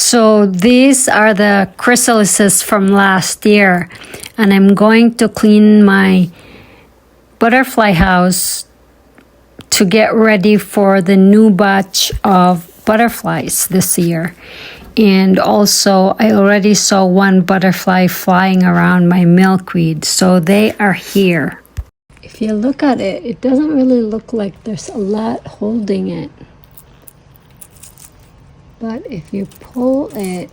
So these are the chrysalises from last year, and I'm going to clean my butterfly house to get ready for the new batch of butterflies this year. And also I already saw one butterfly flying around my milkweed, so they are here. If you look at it, it doesn't really look like there's a lot holding it. But if you pull it,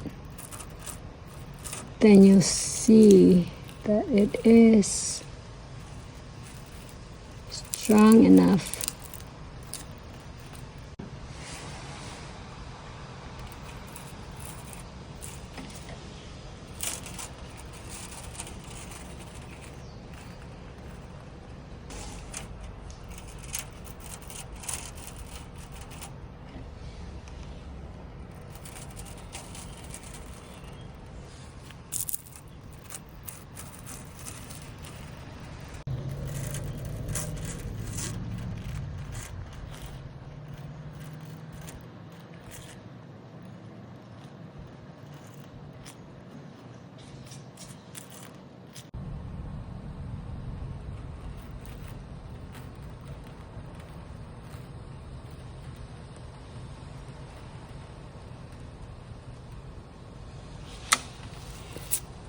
then you'll see that it is strong enough.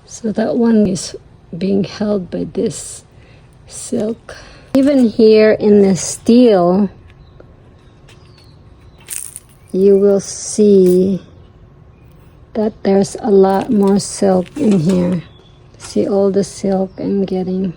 So that one is being held by this silk. Even here in the steel, you will see that there's a lot more silk in here. See all the silk I'm getting.